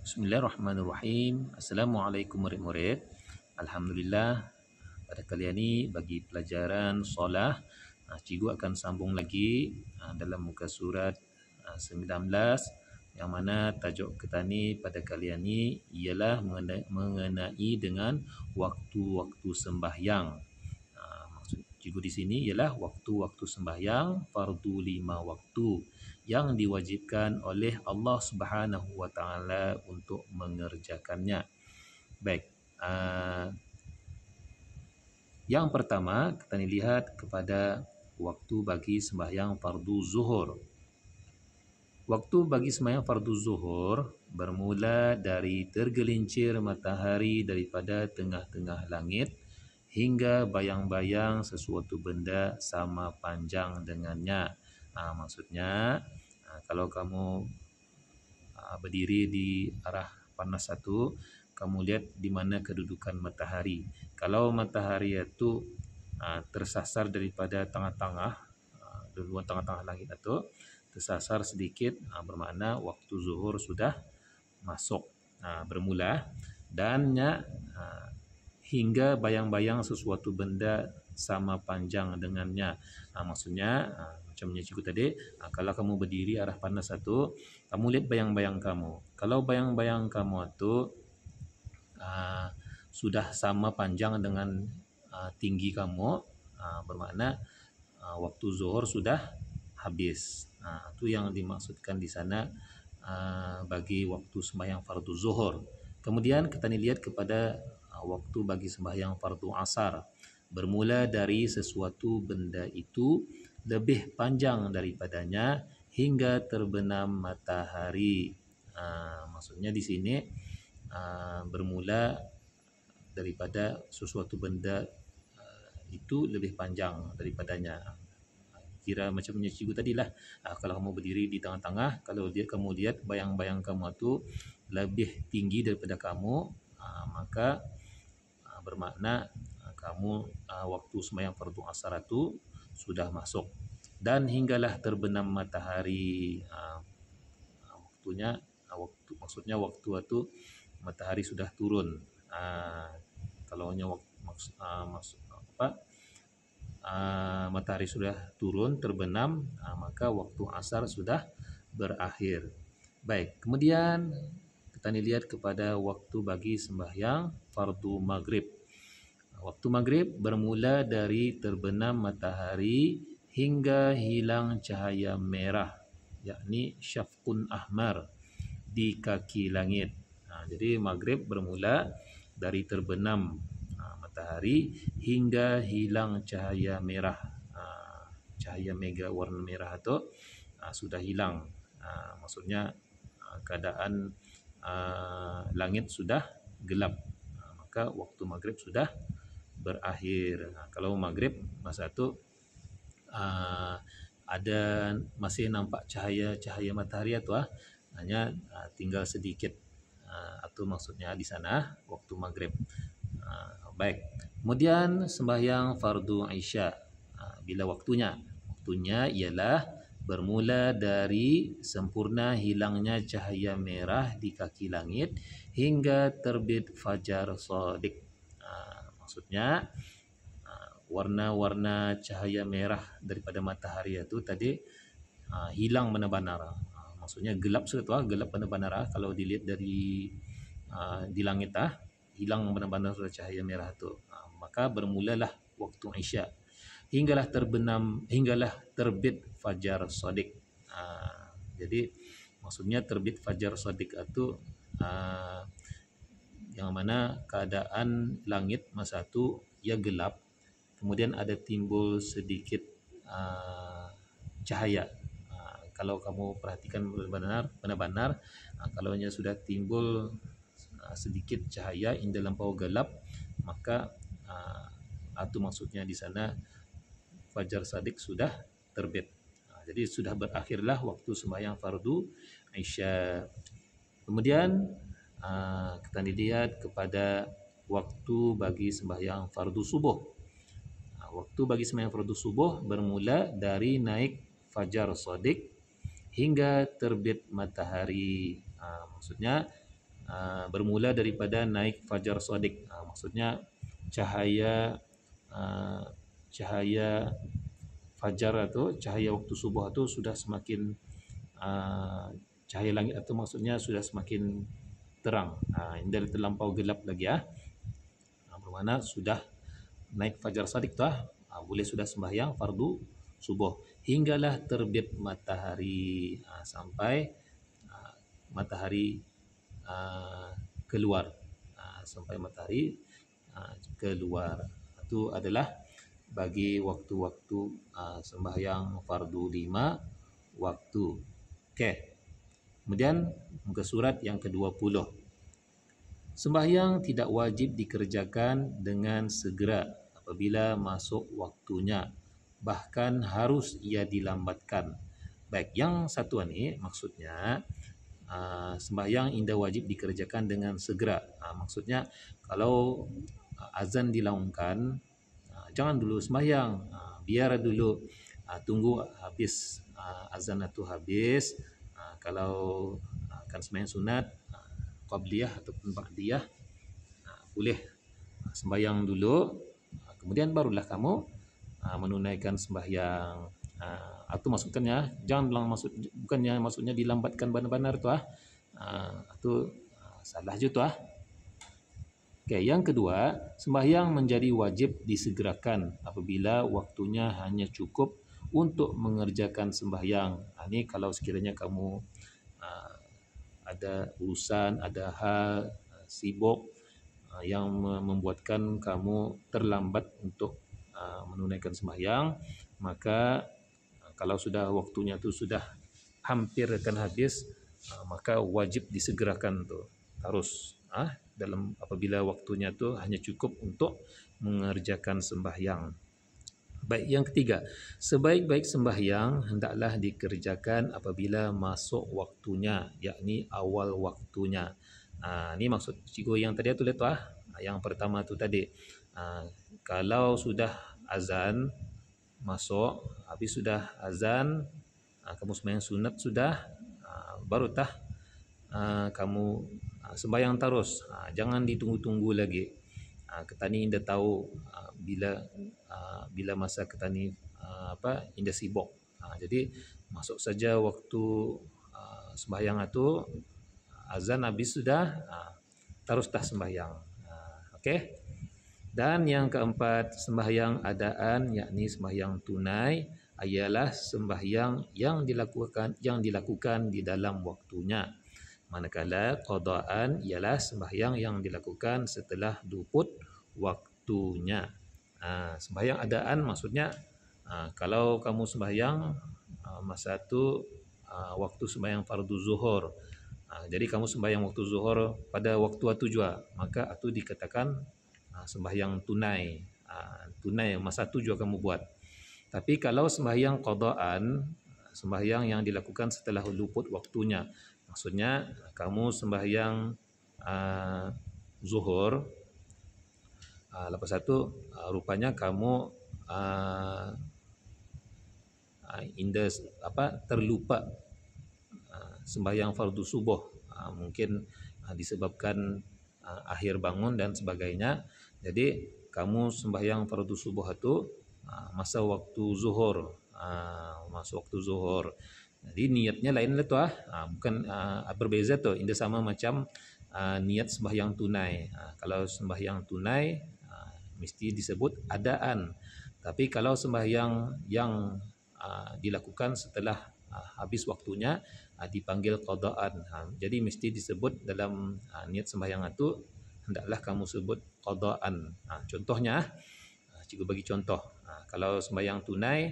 Bismillahirrahmanirrahim. Assalamualaikum murid-murid. Alhamdulillah, pada kali ini bagi pelajaran solah, cikgu akan sambung lagi dalam muka surat 19, yang mana tajuk kita ni pada kali ini ialah mengenai dengan waktu-waktu sembahyang. Maksud cikgu di sini ialah waktu-waktu sembahyang fardu 5 waktu yang diwajibkan oleh Allah Subhanahu Wa Taala untuk mengerjakannya. Baik, yang pertama kita lihat kepada waktu bagi sembahyang fardu zuhur. Waktu bagi sembahyang fardu zuhur bermula dari tergelincir matahari daripada tengah-tengah langit hingga bayang-bayang sesuatu benda sama panjang dengannya. Maksudnya kalau kamu berdiri di arah panas satu, kamu lihat di mana kedudukan matahari. Kalau matahari itu tersasar daripada tengah-tengah, duluan tengah-tengah langit itu tersasar sedikit, bermakna waktu zuhur sudah masuk, bermula, dan hingga bayang-bayang sesuatu benda sama panjang dengannya. Maksudnya macam yang cikgu tadi, kalau kamu berdiri arah panas satu, kamu lihat bayang-bayang kamu. Kalau bayang-bayang kamu itu sudah sama panjang dengan tinggi kamu, bermakna waktu zuhur sudah habis. Itu yang dimaksudkan di sana bagi waktu sembahyang fardu zuhur. Kemudian kita lihat kepada waktu bagi sembahyang fardu asar, bermula dari sesuatu benda itu lebih panjang daripadanya hingga terbenam matahari. Maksudnya di sini bermula daripada sesuatu benda itu lebih panjang daripadanya. Kira macam cikgu tadilah, kalau kamu berdiri di tengah-tengah, kalau kamu lihat bayang-bayang kamu itu lebih tinggi daripada kamu, maka bermakna kamu waktu sembahyang fardu asar itu sudah masuk. Dan hinggalah terbenam matahari, maksudnya waktu itu matahari sudah turun. Kalau matahari sudah turun terbenam, maka waktu asar sudah berakhir. Baik, kemudian kita lihat kepada waktu bagi sembahyang fardu maghrib. Waktu maghrib bermula dari terbenam matahari hingga hilang cahaya merah, yakni syafqun ahmar di kaki langit. Jadi maghrib bermula dari terbenam matahari hingga hilang cahaya merah. Cahaya warna merah itu sudah hilang. Maksudnya keadaan langit sudah gelap, maka waktu maghrib sudah berakhir. Kalau maghrib masa itu ada masih nampak cahaya matahari itu hanya tinggal sedikit, atau maksudnya di sana waktu maghrib. Baik, kemudian sembahyang fardu isya, bila waktunya ialah bermula dari sempurna hilangnya cahaya merah di kaki langit hingga terbit fajar shadiq. Maksudnya warna-warna cahaya merah daripada matahari itu tadi hilang benar-benar. Maksudnya gelap sudah, gelap benar-benar. Kalau dilihat dari di langit hilang benar-benar cahaya merah itu, maka bermulalah waktu isya hinggalah terbit fajar shadiq. Jadi maksudnya terbit fajar shadiq itu yang mana keadaan langit masa itu ia gelap, kemudian ada timbul sedikit cahaya. Kalau kamu perhatikan benar-benar, kalau sudah timbul sedikit cahaya hingga lampau gelap, maka itu maksudnya di sana fajar shadiq sudah terbit. Jadi sudah berakhirlah waktu sembahyang fardu isya. Kemudian kita lihat kepada waktu bagi sembahyang fardu subuh. Waktu bagi sembahyang fardu subuh bermula dari naik fajar shadiq hingga terbit matahari. Maksudnya bermula daripada naik fajar shadiq. Maksudnya cahaya cahaya fajar atau cahaya waktu subuh itu sudah semakin cahaya langit itu maksudnya sudah semakin terang. Tidak terlampau gelap lagi ya. Bermakna sudah naik fajar shadiq tu boleh sudah sembahyang fardu subuh hinggalah terbit matahari sampai matahari keluar, sampai matahari keluar. Itu adalah bagi waktu-waktu sembahyang fardu 5 waktu. Okey. Kemudian muka surat yang ke-20. Sembahyang tidak wajib dikerjakan dengan segera apabila masuk waktunya, bahkan harus ia dilambatkan. Baik, yang satu ni maksudnya sembahyang tidak wajib dikerjakan dengan segera. Maksudnya kalau azan dilaungkan, jangan dulu sembahyang, biar dulu tunggu habis azan itu habis. Kalau akan sembahyang sunat qabliyah ataupun ba'diyah, boleh sembahyang dulu, kemudian barulah kamu menunaikan sembahyang. Itu maksudnya jangan bilang bukannya maksudnya dilambatkan benar-benar tu itu salah je tu Okey, yang kedua, sembahyang menjadi wajib disegerakan apabila waktunya hanya cukup untuk mengerjakan sembahyang. Ini kalau sekiranya kamu ada urusan, ada hal sibuk yang membuatkan kamu terlambat untuk menunaikan sembahyang, maka kalau sudah waktunya tu sudah hampir akan habis, maka wajib disegerakan tu harus dalam apabila waktunya tu hanya cukup untuk mengerjakan sembahyang. Baik, yang ketiga, sebaik-baik sembahyang hendaklah dikerjakan apabila masuk waktunya, yakni awal waktunya. Ni maksud cikgu yang tadi tu yang pertama tu tadi. Kalau sudah azan masuk, habis sudah azan, kamu sembahyang sunat sudah, baru kamu sembahyang terus. Jangan ditunggu-tunggu lagi. Ketani indah tahu bila masa ketani indah sibuk. Jadi masuk saja waktu sembahyang itu, azan habis sudah, terus sembahyang. Okey. Dan yang keempat, sembahyang adaan yakni sembahyang tunai ialah sembahyang yang dilakukan di dalam waktunya. Manakala qadaan ialah sembahyang yang dilakukan setelah luput waktunya. Sembahyang adaan maksudnya kalau kamu sembahyang masa tu waktu sembahyang fardu zuhur. Jadi kamu sembahyang waktu zuhur pada waktu jua, maka itu dikatakan sembahyang tunai. Tunai masa tu jua kamu buat. Tapi kalau sembahyang qadaan, sembahyang yang dilakukan setelah luput waktunya, maksudnya kamu sembahyang zuhur, lepas itu rupanya kamu terlupa sembahyang fardu subuh, mungkin disebabkan akhir bangun dan sebagainya. Jadi kamu sembahyang fardu subuh itu masa waktu zuhur, Jadi niatnya lain lah tu bukan berbeza tu, tidak sama macam niat sembahyang tunai. Kalau sembahyang tunai mesti disebut adaan. Tapi kalau sembahyang yang dilakukan setelah habis waktunya dipanggil qadaan. Jadi mesti disebut dalam niat sembahyang itu hendaklah kamu sebut qadaan. Contohnya cikgu bagi contoh. Kalau sembahyang tunai,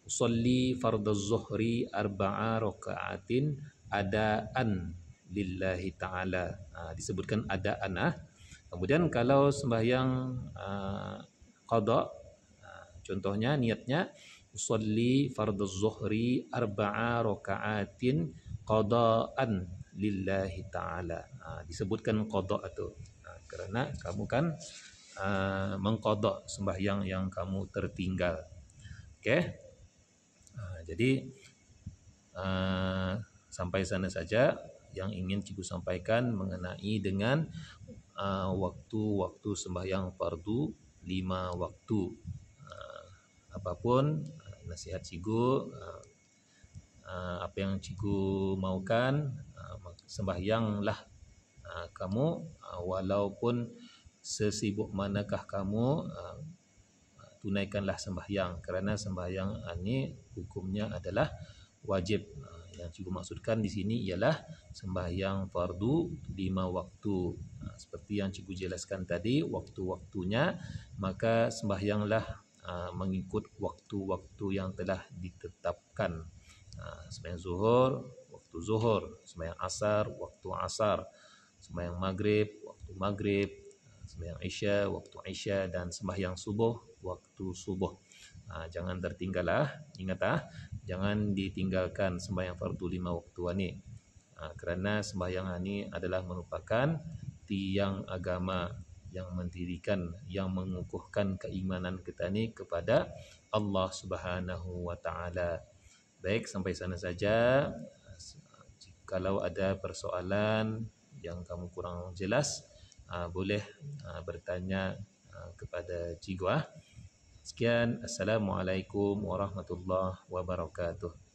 usolli fardhu zuhri arba'a raka'atin adaan lillahi ta'ala. Disebutkan adaan. Kemudian kalau sembahyang qada, contohnya niatnya usolli fardhu zuhri arba'a raka'atin qadaan lillahi ta'ala. Disebutkan qada itu kerana kamu kan mengqada sembahyang yang kamu tertinggal. Okey. Jadi sampai sana saja yang ingin cikgu sampaikan mengenai dengan waktu-waktu sembahyang fardu 5 waktu. Apapun nasihat cikgu, apa yang cikgu mahukan, sembahyanglah kamu, walaupun sesibuk manakah kamu, tunaikanlah sembahyang, kerana sembahyang ini hukumnya adalah wajib. Yang cikgu maksudkan di sini ialah sembahyang fardu 5 waktu. Seperti yang cikgu jelaskan tadi, waktu-waktunya, maka sembahyanglah mengikut waktu-waktu yang telah ditetapkan. Sembahyang zuhur, waktu zuhur; sembahyang asar, waktu asar; sembahyang maghrib, waktu maghrib; sembahyang isya, waktu isya; dan sembahyang subuh, waktu subuh. Jangan tertinggal ingat jangan ditinggalkan sembahyang fardu 5 waktu ini. Kerana sembahyang ini adalah merupakan tiang agama yang mendirikan, yang mengukuhkan keimanan kita ni kepada Allah Subhanahu wa taala. Baik, sampai sana saja. Kalau ada persoalan yang kamu kurang jelas, boleh bertanya kepada cikgu. Sekian, Assalamualaikum warahmatullahi wabarakatuh.